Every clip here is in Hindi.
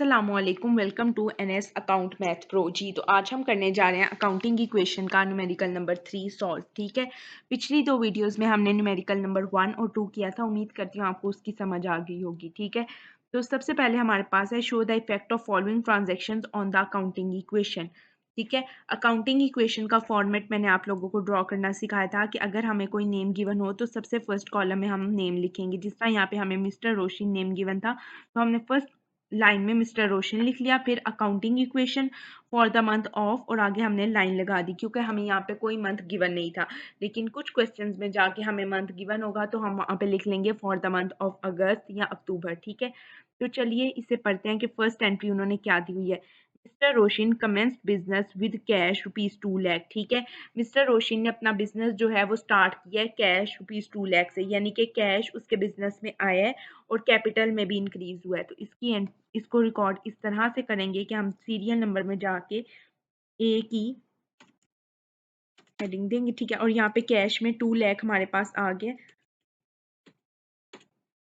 अस्सलामुअलैकुम, welcome to NS account math pro ji. तो आज हम करने जा रहे हैं अकाउंटिंग इक्वेशन का न्यूमेरिकल नंबर 3 सॉल्व। ठीक है, पिछली दो वीडियोस में हमने न्यूमेरिकल नंबर 1 और 2 किया था। उम्मीद करती हूँ आपको उसकी समझ आ गई होगी। ठीक है, तो सबसे पहले हमारे पास है show the effect of following transactions on the accounting equation. ठीक है, अकाउंटिंग इक्वेशन का फॉर्मेट मैंने आप लोगों को ड्रॉ करना सिखाया था कि अगर हमें कोई नेम गिवन हो तो सबसे फर्स्ट कॉलम में हम नेम लिखेंगे। जिस तरह यहाँ पे हमें मिस्टर रोशन नेम गिवन था, तो हमने फर्स्ट लाइन में मिस्टर रोशन लिख लिया, फिर accounting equation for the month of, और आगे हमने लाइन लगा दी क्योंकि हमें यहाँ पे कोई मंथ गिवन नहीं था। लेकिन कुछ क्वेश्चंस में जाके हमें मंथ गिवन होगा तो हम वहाँ पे लिख लेंगे फॉर द मंथ ऑफ अगस्त या अक्टूबर। ठीक है, तो चलिए इसे पढ़ते हैं कि फर्स्ट एंट्री उन्होंने क्या दी हुई है। Mister Roshan commenced business with cash ₹2 lakh. ठीक है, मिस्टर रोशन ने अपना बिजनेस जो है वो स्टार्ट किया है कैश ₹2 लाख से, यानी कि कैश उसके बिजनेस में आया है और कैपिटल में भी इंक्रीज हुआ है। तो इसको रिकॉर्ड इस तरह से करेंगे कि हम सीरियल नंबर में जाके ए की हेडिंग देंगे। ठीक है, और यहाँ पे कैश में 2 लाख हमारे पास आ गया।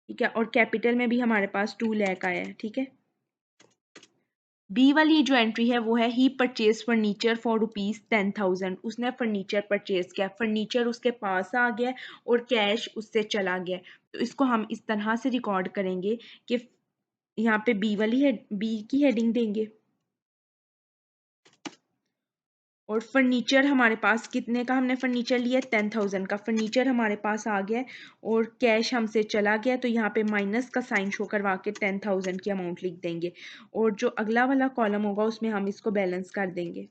ठीक है, और कैपिटल में भी हमारे पास 2 लाख आया है। ठीक है, बी वाली जो एंट्री है वो है ही परचेज फर्नीचर फॉर ₹10,000। उसने फर्नीचर परचेज किया, फर्नीचर उसके पास आ गया और कैश उससे चला गया। तो इसको हम इस तरह से रिकॉर्ड करेंगे कि यहाँ पे बी की हेडिंग देंगे और फर्नीचर हमारे पास कितने का हमने फर्नीचर लिया, 10,000 का फर्नीचर हमारे पास आ गया और कैश हमसे चला गया। तो यहाँ पे माइनस का साइन शो करवा के 10,000 की अमाउंट लिख देंगे और जो अगला वाला कॉलम होगा उसमें हम इसको बैलेंस कर देंगे।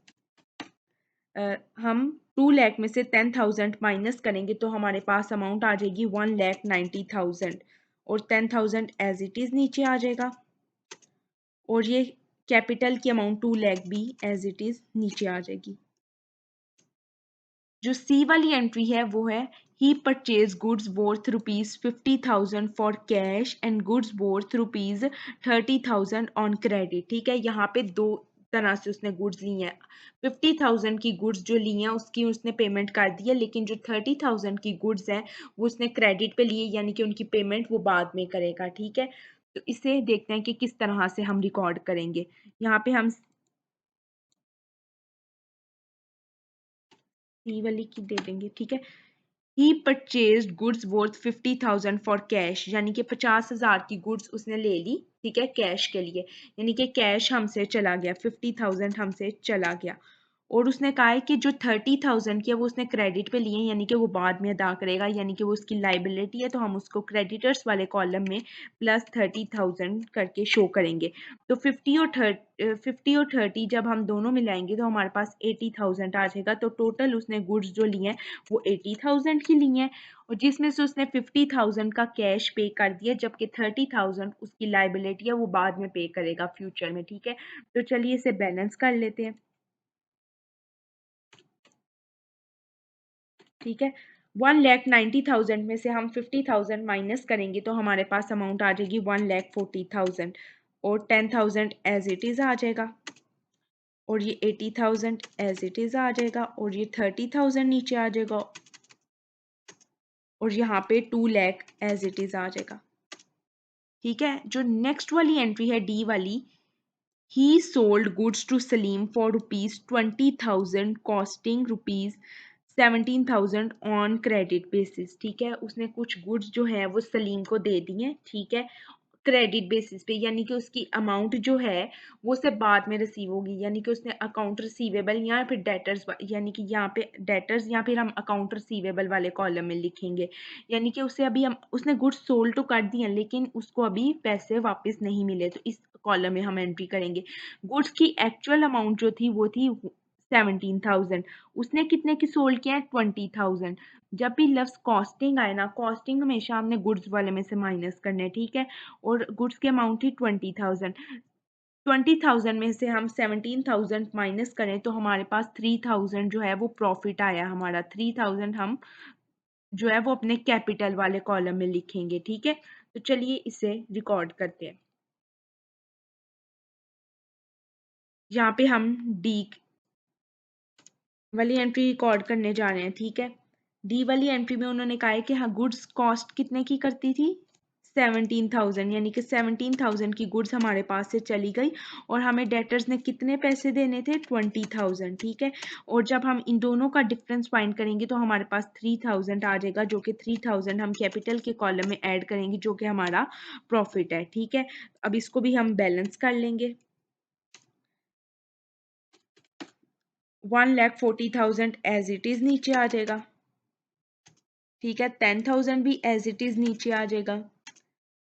हम 2 लाख में से 10,000 माइनस करेंगे तो हमारे पास अमाउंट आ जाएगी 1,90,000 और 10,000 एज इट इज़ नीचे आ जाएगा और ये कैपिटल की अमाउंट 2 लाख भी एज इट इज़ नीचे आ जाएगी। जो सी वाली एंट्री है वो है he purchase goods worth ₹50,000 for cash and goods worth ₹30,000 on credit. ठीक है, यहाँ पे दो तरह से उसने गुड्स ली हैं। 50,000 की गुड्स जो ली हैं उसकी उसने पेमेंट कर दी है, लेकिन जो 30,000 की गुड्स हैं वो उसने क्रेडिट पे लिए, यानी कि उनकी पेमेंट वो बाद में करेगा। ठीक है, तो इसे देखते हैं कि किस तरह से हम रिकॉर्ड करेंगे। यहाँ पे हम सी वाली की दे देंगे। ठीक है, he purchase goods worth 50,000 for cash, यानी कि 50,000 की गुड्स उसने ले ली। ठीक है, कैश के लिए, यानी कि कैश हमसे चला गया, 50,000 हमसे चला गया। और उसने कहा है कि जो 30,000 की है वो उसने क्रेडिट पे लिए, यानी कि वो बाद में अदा करेगा, यानी कि वो उसकी लाइबिलिटी है। तो हम उसको क्रेडिटर्स वाले कॉलम में +30,000 करके शो करेंगे। तो 50 और 30 जब हम दोनों मिलाएंगे तो हमारे पास 80,000 आ जाएगा। तो टोटल उसने गुड्स जो ली हैं वो 80,000 की ली हैं और जिसमें से उसने 50,000 का कैश पे कर दिया, जबकि 30,000 उसकी लाइबिलिटी है वो बाद में पे करेगा फ्यूचर में। ठीक है, तो चलिए इसे बैलेंस कर लेते हैं। ठीक है, 1,90,000 में से हम 50,000 माइनस करेंगे तो हमारे पास अमाउंट आ जाएगी 1,40,000 और 10,000 एज इट इज़ आ जाएगा और ये 80,000 एज इट इज़ आ जाएगा और ये 30,000 नीचे आ जाएगा और यहाँ पे 2 लाख एज इट इज़ आ जाएगा। ठीक है, जो नेक्स्ट वाली एंट्री है डी वाली, he sold goods to Salim for ₹20,000 costing ₹17,000 on credit basis. ठीक है, उसने कुछ गुड्स जो है वो सलीम को दे दी हैं। ठीक है, क्रेडिट बेसिस पे, यानी कि उसकी अमाउंट जो है वो से बाद में रिसीव होगी, यानी कि उसने अकाउंट रिसीवेबल या फिर डेटर्स, यानी कि यहाँ पे डेटर्स या फिर हम अकाउंट रिसीवेबल वाले कॉलम में लिखेंगे। यानी कि उसे अभी हम उसने गुड्स सोल्ड तो कर दिए हैं लेकिन उसको अभी पैसे वापस नहीं मिले, तो इस कॉलम में हम एंट्री करेंगे। गुड्स की एक्चुअल अमाउंट जो थी वो थी 17,000, उसने कितने की सोल्ड किया है 20,000। जब भी लफ्ज़ कॉस्टिंग आए ना, कॉस्टिंग हमेशा हमने गुड्स वाले में से माइनस करने। ठीक है, और गुड्स की अमाउंट थी 20,000। 20,000 में से हम 17,000 माइनस करें तो हमारे पास 3,000 जो है वो प्रॉफिट आया हमारा। 3,000 हम जो है वो अपने कैपिटल वाले कॉलम में लिखेंगे। ठीक है, तो चलिए इसे रिकॉर्ड करते हैं। यहाँ पे हम डी वाली एंट्री रिकॉर्ड करने जा रहे हैं। ठीक है, डी वाली एंट्री में उन्होंने कहा है कि हाँ गुड्स कॉस्ट कितने की करती थी, 17,000, यानी कि 17,000 की गुड्स हमारे पास से चली गई और हमें डेटर्स ने कितने पैसे देने थे? 20,000, ठीक है। और जब हम इन दोनों का डिफरेंस फाइंड करेंगे तो हमारे पास 3,000 आ जाएगा, जो कि 3,000 हम कैपिटल के कॉलम में ऐड करेंगे, जो कि हमारा प्रॉफिट है, ठीक है। अब इसको भी हम बैलेंस कर लेंगे। 1,40,000 एज इट इज नीचे आ जाएगा, ठीक है। 10,000 भी एज इट इज नीचे आ जाएगा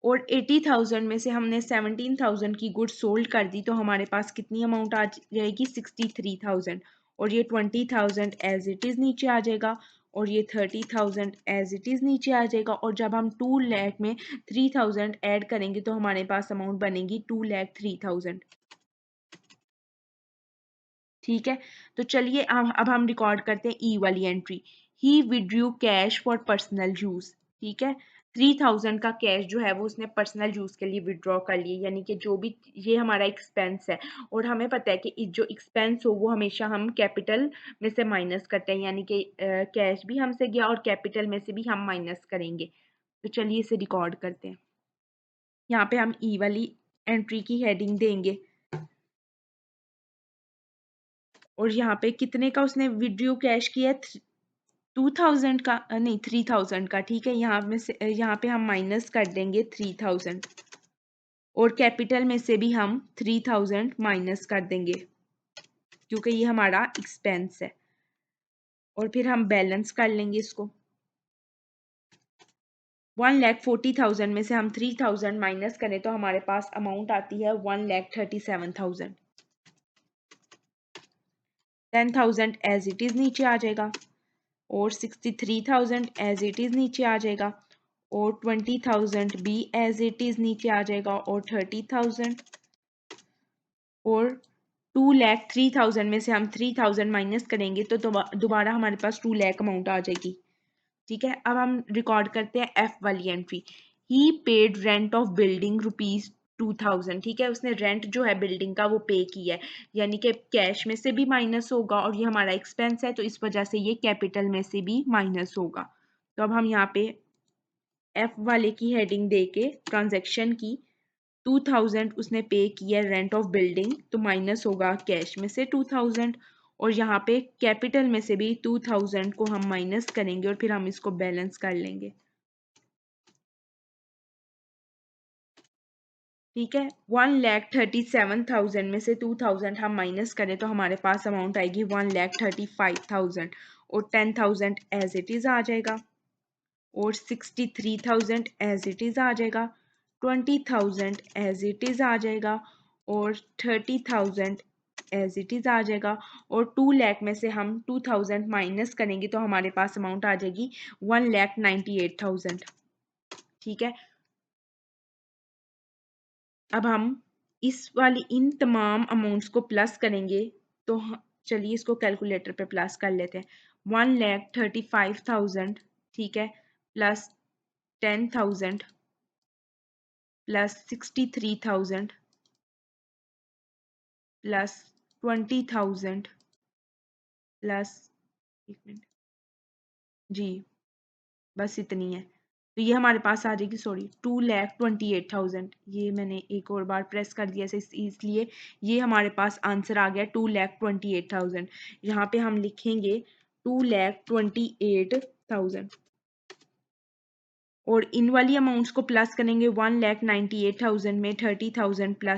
और 80,000 में से हमने 17,000 की गुड्स सोल्ड कर दी, तो हमारे पास कितनी अमाउंट आ जाएगी? 63,000। और ये 20,000 एज इट इज नीचे आ जाएगा और ये 30,000 एज इट इज नीचे आ जाएगा। और जब हम 2 लाख में 3,000 ऐड करेंगे तो हमारे पास अमाउंट बनेगी 2,03,000, ठीक है। तो चलिए अब हम रिकॉर्ड करते हैं ई वाली entry. He withdrew cash for personal use, ठीक है। 3,000 का कैश जो है वो उसने पर्सनल यूज के लिए विड्रॉ कर लिए, यानी कि जो भी ये हमारा एक्सपेंस है। और हमें पता है कि जो एक्सपेंस हो वो हमेशा हम कैपिटल में से माइनस करते हैं, यानी कि कैश भी हमसे गया और कैपिटल में से भी हम माइनस करेंगे। तो चलिए इसे रिकॉर्ड करते हैं। यहाँ पे हम ई वाली एंट्री की हेडिंग देंगे और यहाँ पे कितने का उसने विड्रू कैश किया? 2,000 का, नहीं 3,000 का, ठीक है। यहाँ में से यहाँ पे हम माइनस कर देंगे 3,000 और कैपिटल में से भी हम 3,000 माइनस कर देंगे, क्योंकि ये हमारा एक्सपेंस है। और फिर हम बैलेंस कर लेंगे इसको। 1,40,000 में से हम 3,000 माइनस करें तो हमारे पास अमाउंट आती है 1,37,000। 10,000 एज इट इज नीचे आ जाएगा और 63,000 एज इट इज नीचे आ जाएगा और 20,000 भी एज इट इज नीचे आ जाएगा और 30,000 और 2,03,000 में से हम 3,000 माइनस करेंगे तो दोबारा हमारे पास 2 लाख अमाउंट आ जाएगी, ठीक है। अब हम रिकॉर्ड करते हैं एफ वाली entry. He paid rent of building ₹2,000, ठीक है। उसने रेंट जो है बिल्डिंग का वो पे किया है, यानी कि कैश में से भी माइनस होगा और ये हमारा एक्सपेंस है, तो इस वजह से ये कैपिटल में से भी माइनस होगा। तो अब हम यहाँ पे एफ वाले की हेडिंग दे के ट्रांजेक्शन की 2,000 उसने पे किया रेंट ऑफ बिल्डिंग, तो माइनस होगा कैश में से 2,000 और यहाँ पे कैपिटल में से भी 2,000 को हम माइनस करेंगे और फिर हम इसको बैलेंस कर लेंगे, ठीक है। 1,37,000 में से 2,000 हम माइनस करें तो हमारे पास अमाउंट आएगी 1,35,000 और 10,000 एज इट इज आ जाएगा और 63,000 एज इट इज आ जाएगा, 20,000 एज इट इज आ जाएगा और 30,000 एज इट इज आ जाएगा और 2 लाख में से हम 2,000 माइनस करेंगे तो हमारे पास अमाउंट आ जाएगी 1,98,000, ठीक है। अब हम इस वाली इन तमाम अमाउंट्स को प्लस करेंगे, तो चलिए इसको कैलकुलेटर पे प्लस कर लेते हैं। 1,35,000, ठीक है, प्लस 10,000 प्लस 63,000 प्लस 20,000 प्लस, एक मिनट जी, बस इतनी है। तो ये हमारे पास आ जाएगी, सॉरी, 2,28,000। ये मैंने एक और बार प्रेस कर दिया इसलिए ये हमारे पास आंसर आ गया 2,28,000। यहाँ पे हम लिखेंगे 2,28,000 और इन वाली अमाउंट्स को प्लस करेंगे 1,98,000 में 30,000 प्लस